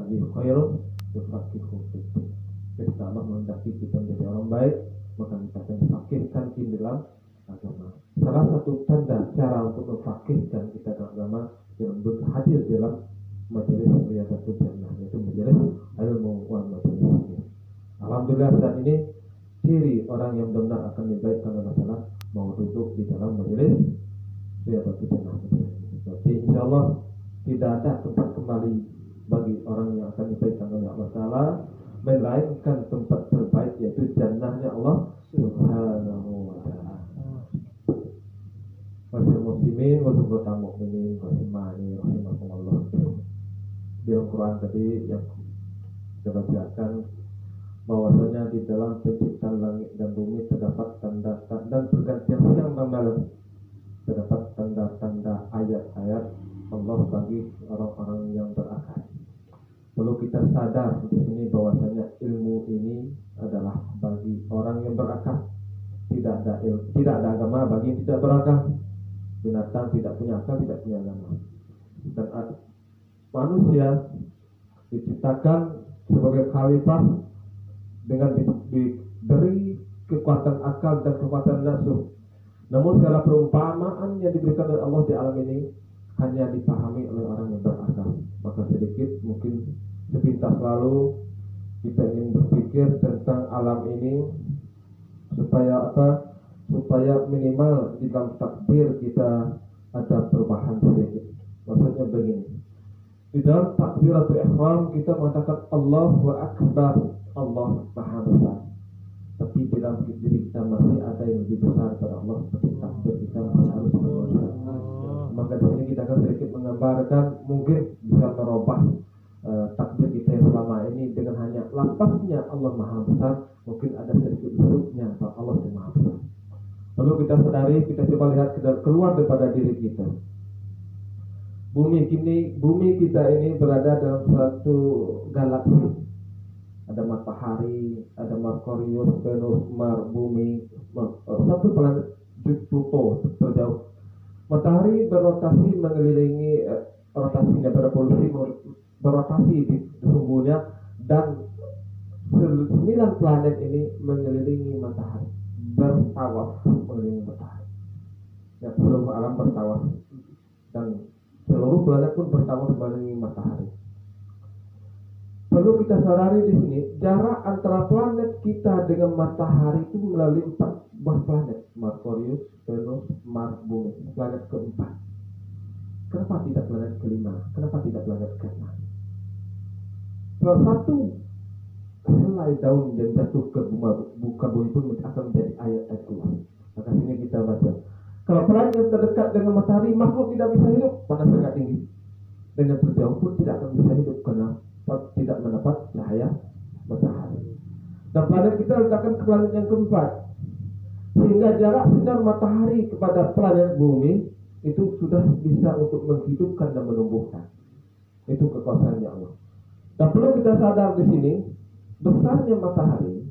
bi khairun yufaqihu fiddin. Ketika Allah menghendaki kita menjadi orang baik, maka kita akan difaqihkan di dalam agama. Salah satu tanda cara untuk memfaqihkan kita dalam agama yang hadir dalam majelis Riyadatul Jannah, yaitu majelis ilmu wa majelis zikir. Alhamdulillah saat ini ciri orang yang benar akan dibaikkan oleh Allah mau duduk di dalam majelis Riyadatul Jannah. Jadi insyaallah tidak ada tempat kembali bagi orang yang akan dibaikkan oleh Allah Ta'ala melainkan tempat terbaik, yaitu jannahnya Allah Subhanahu wa Ta'ala. Wa'alaikum muslimin wa subhanahu mu'minin wa simani rahimahumullah. Di Al-Quran tadi yang kita bacakan bahwasanya di dalam penciptaan langit dan bumi terdapat tanda-tanda pergantian siang dan malam, terdapat tanda-tanda ayat-ayat Allah bagi orang-orang yang berakal. Perlu kita sadar di sini bahwasanya ilmu ini adalah bagi orang yang berakal. Tidak ada agama bagi yang tidak berakal. Binatang tidak punya akal, tidak punya agama. Dan manusia diciptakan sebagai khalifah dengan diberi kekuatan akal dan kekuatan nafsu. Namun segala perumpamaan yang diberikan oleh Allah di alam ini hanya dipahami oleh orang yang berakal. Maka sedikit mungkin sepintas lalu kita ingin berpikir tentang alam ini supaya supaya minimal di dalam takbir kita ada perubahan sedikit. Maksudnya begini, di dalam takbiratul ihram kita mengatakan Allahu Akbar, Allah Maha Besar. Tapi di dalam diri kita masih ada yang lebih besar daripada Allah, seperti takbir kita masih harus berdoa. Maka di sini kita akan sedikit menggambarkan, mungkin bisa merubah takbir kita yang selama ini dengan hanya lafaznya Allah Maha Besar, mungkin ada sedikit bentuknya bahwa Allah itu Maha Besar. Lalu kita sadari, kita coba lihat keluar daripada diri kita. Bumi kita ini berada dalam satu galaksi. Ada matahari, ada Merkurius, Venus, Mars, bumi, satu planet Pluto terjauh. Matahari berrotasi mengelilingi rotasinya berrotasi di sesungguhnya, dan 9 planet ini mengelilingi matahari, bertawaf mengelilingi matahari. Ya, seluruh alam bertawaf dan seluruh planet pun bertawaf mengelilingi matahari. Perlu kita sadari di sini, jarak antara planet kita dengan matahari itu melalui 4 buah planet, Merkurius, Venus, Mars, bumi, planet keempat. Kenapa tidak planet kelima? Kenapa tidak planet keenam? Salah satu helai daun yang jatuh ke muka bumi pun akan menjadi ayat-ayat Allah. Maka sini kita baca, kalau planet yang terdekat dengan matahari, makhluk tidak bisa hidup, panas sangat tinggi. Dengan terjauh pun tidak akan bisa hidup karena tidak mendapat cahaya matahari. Dan planet kita letakkan ke planet yang keempat, sehingga jarak sinar matahari kepada planet bumi itu sudah bisa untuk menghidupkan dan menumbuhkan. Itu kekuasaannya Allah. Dan perlu kita sadar di sini, besarnya matahari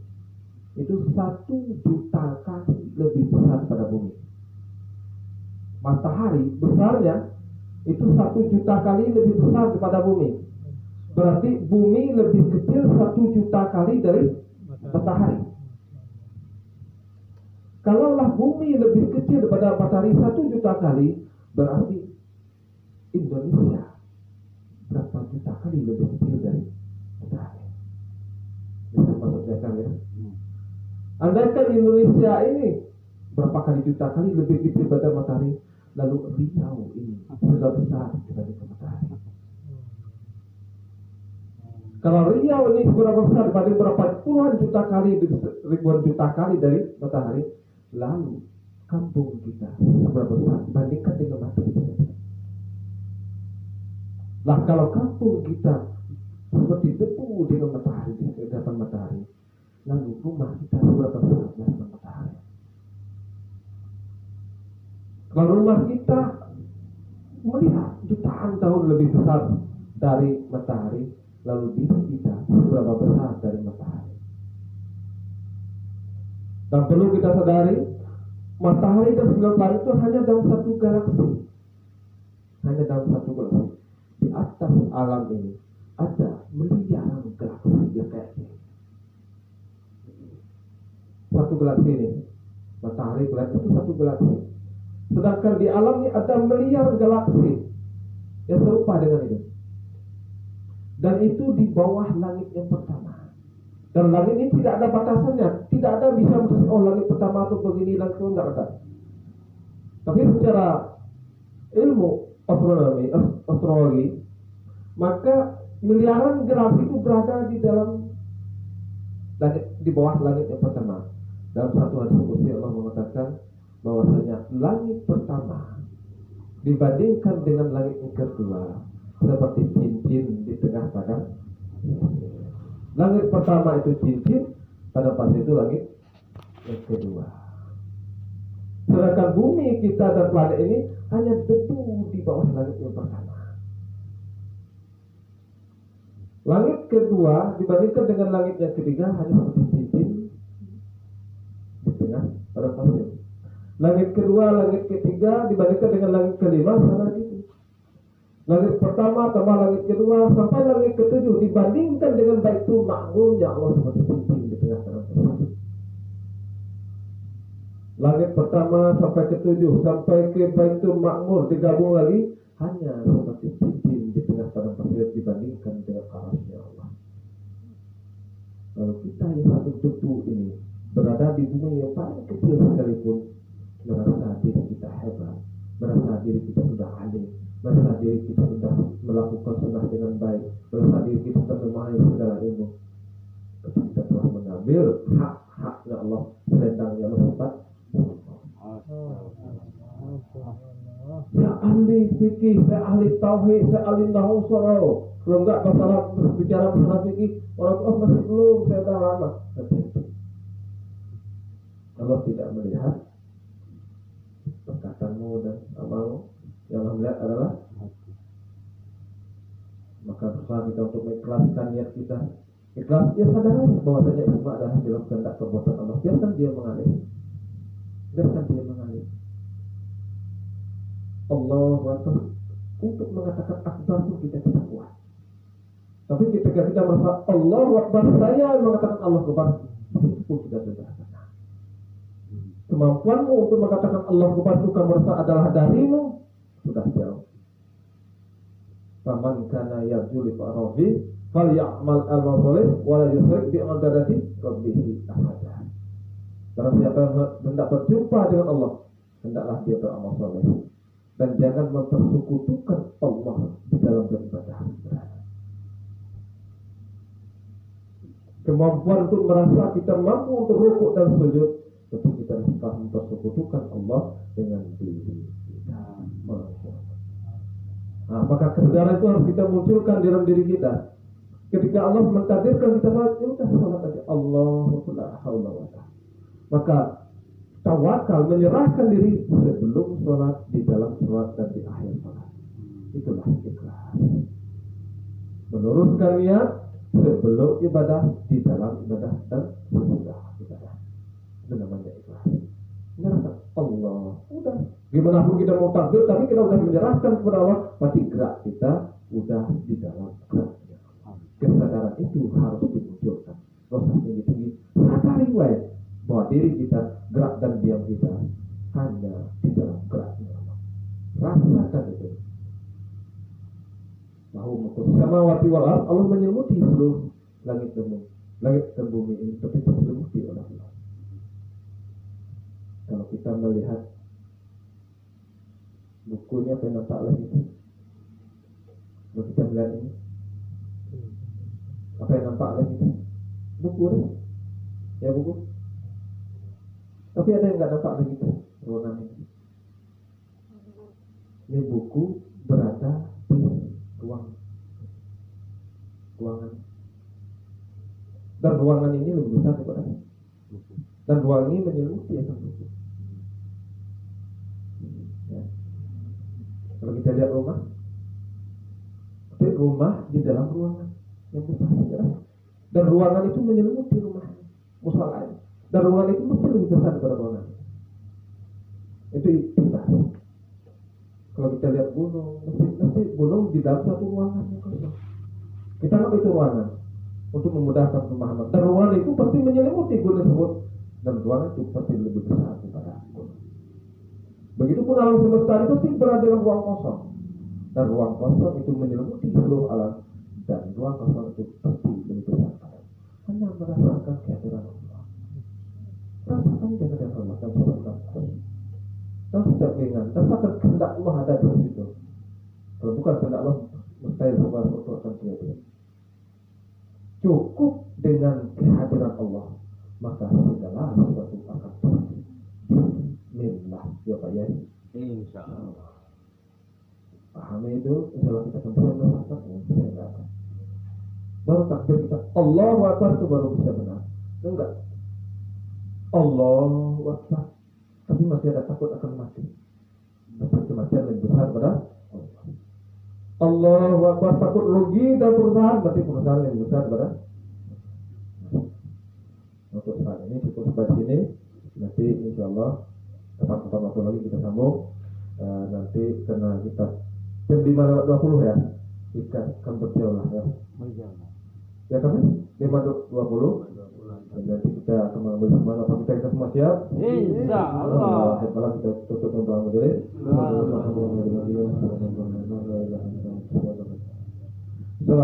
itu 1 juta kali lebih besar pada bumi. Matahari besarnya itu 1 juta kali lebih besar daripada bumi. Berarti bumi lebih kecil 1 juta kali dari matahari. Kalaulah bumi lebih kecil daripada matahari 1 juta kali, berarti Indonesia berapa juta kali lebih kecil dari matahari. Bisa maksudnya kan ya? Andaikan Indonesia ini berapa kali juta kali lebih kecil daripada matahari, lalu Riau ini sudah besar dibanding matahari. Kalau Riau ini berapa besar dibanding berapa puluhan juta kali, ribuan juta kali dari matahari, lalu kampung kita seberapa besar bandingkan dengan matahari. Lah kalau kampung kita seperti debu dengan matahari, di hadapan matahari, lalu rumah kita seberapa besar di hadapan matahari. Kalau rumah kita melihat jutaan tahun lebih besar dari matahari, lalu diri kita seberapa besar dari matahari. Dan perlu kita sadari, matahari dan 9 planet itu hanya dalam satu galaksi. Hanya dalam satu galaksi. Di atas alam ini ada satu galaksi ini. Matahari kelihatan itu satu galaksi. Sedangkan di alam ini ada miliar galaksi yang serupa dengan itu. Dan itu di bawah langit yang pertama. Dan langit ini tidak ada batasannya. Tidak ada bisa langit pertama itu begini, langit itu tidak ada. Tapi secara ilmu astrologi, maka miliaran galaksi itu berada di dalam langit, di bawah langit yang pertama. Dalam satu hadis qudsi Allah mengatakan bahwasanya langit pertama dibandingkan dengan langit yang kedua seperti cincin di tengah padang. Langit pertama itu cincin, pada pas itu langit yang kedua. Sedangkan bumi kita dan planet ini hanya debu di bawah langit yang pertama. Langit kedua dibandingkan dengan langit yang ketiga hanya seperti cincin di tengah pada pas itu. Langit kedua, langit ketiga dibandingkan dengan langit kelima sama gitu. Langit pertama tambah langit kedua sampai langit ketujuh dibandingkan dengan Baitul Ma'mur, ya Allah, seperti cincin di tengah padang pasir. Langit pertama sampai ketujuh sampai ke Baitul Ma'mur digabung lagi hanya seperti cincin di tengah padang pasir dibandingkan dengan arasnya Allah. Lalu kita yang satu debu ini berada di bumi yang paling kecil sekalipun, merasa diri kita hebat, merasa diri kita sudah alim, merasa diri kita sudah melakukan sunnah dengan baik, merasa diri kita sudah memahami segala ilmu. Tapi kita telah mengambil hak-haknya Allah, selendangnya Allah sempat. Saya ahli fikih, saya ahli tauhid, saya ahli nahwu soro. Kalau enggak masalah berbicara masalah fikih, orang tua masih belum, saya dah lama. Allah tidak melihat perkataanmu dan amalmu, yang Allah melihat adalah hati. Maka berusaha kita untuk mengikhlaskan niat kita. Ikhlas, ya sadar bahwasanya semua adalah dalam kehendak perbuatan Allah. Biarkan dia mengalir. Biarkan dia mengalir. Allahu Akbar. Untuk mengatakan akbar pun kita tidak kuat. Tapi ketika kita merasa Allahu Akbar, saya mengatakan Allah Akbar, itu pun sudah benar. Kemampuanmu untuk mengatakan Allah Akbar itu kamu merasa adalah darimu, sudah jauh. Faman kana yarju liqa rabbih falyamal amal shalih wa la yusyrik bi ibadati rabbih ahada. Barang siapa yang hendak berjumpa dengan Allah, hendaklah dia beramal saleh dan jangan mempersekutukan Allah di dalam beribadah. Kemampuan untuk merasa kita mampu untuk rukuk dan sujud, tapi kita telah mempersekutukan Allah dengan diri kita. Nah, maka kesadaran itu harus kita munculkan dalam diri kita. Ketika Allah mentakdirkan kita salat, ya udah salat aja. Allahu la haula wa la. Maka tawakal, menyerahkan diri sebelum salat, di dalam salat dan di akhir salat. Itulah ikhlas. Meluruskan niat sebelum ibadah, di dalam ibadah dan sesudah ibadah. Itu namanya ikhlas. Menyerahkan Allah. Udah. Gimana pun kita mau takbir, tapi kita udah menyerahkan kepada Allah, pasti gerak kita udah di dalam geraknya. Kesadaran itu harus dimunculkan. Rasa tinggi-tinggi. Sadari bahwa diri kita, gerak dan diam kita hanya di dalam geraknya Allah. Rasakan itu. Lahu mulkus samawati wal ardh, Allah menyelimuti seluruh langit dan bumi ini, tapi terselimuti oleh Allah. Kalau kita melihat bukunya penata lagi itu, kalau kita melihat ini, apa yang nampak lagi itu? Buku deh. Ya buku. Tapi ada yang nggak nampak lagi itu, ruangan ini. Ini buku berada di ruangan. Dan ruangan ini lebih besar daripada buku. Dan ruangan ini menyelimuti akan buku. Ya. Kalau kita lihat rumah, tapi rumah di dalam ruangan yang besar, ya. Dan ruangan itu menyelimuti rumah musola. Dan ruangan itu mesti lebih besar daripada ruangan. Itu kita. Kalau kita lihat gunung, mesti gunung di dalam satu ruangan yang kosong. Kita anggap itu ruangan untuk memudahkan pemahaman. Dan ruangan itu pasti menyelimuti gunung tersebut. dan Tuhan itu pasti lebih besar daripada aku. Begitupun alam semesta itu sih berada dalam ruang kosong, dan ruang kosong itu menyelimuti seluruh alam, dan ruang kosong itu pasti lebih besar daripada hanya merasakan kehadiran Allah. Rasakan kehadiran Allah dan saudara-saudara. Dan setiap keinginan, rasakan kehendak Allah ada di situ. Kalau bukan kehendak Allah, mustahil segala sesuatu akan terjadi. Cukup dengan kehadiran Allah, maka segala sesuatu akan terjadi. Bismillah, ya Pak ya. Insya Allah. Pahami itu, insya Allah kita akan bisa merasakan. Baru takbir kita, Allahu Akbar itu baru bisa benar. Enggak. Allahu Akbar. Tapi masih ada takut akan mati. Tapi kematian lebih besar pada Allah. Allahu Akbar, takut rugi dan perusahaan, berarti perusahaan lebih besar pada. Untuk saat ini cukup sampai sini. Nanti insya Allah kapan-kapan waktu lagi kita sambung. Nanti karena kita jam 5:20 ya, kita akan berjauh lah ya. Ya kami 5:20. Dan nanti kita akan mengambil semangat. Apa kita semua siap? Insya Allah. Malam kita tutup untuk majelis.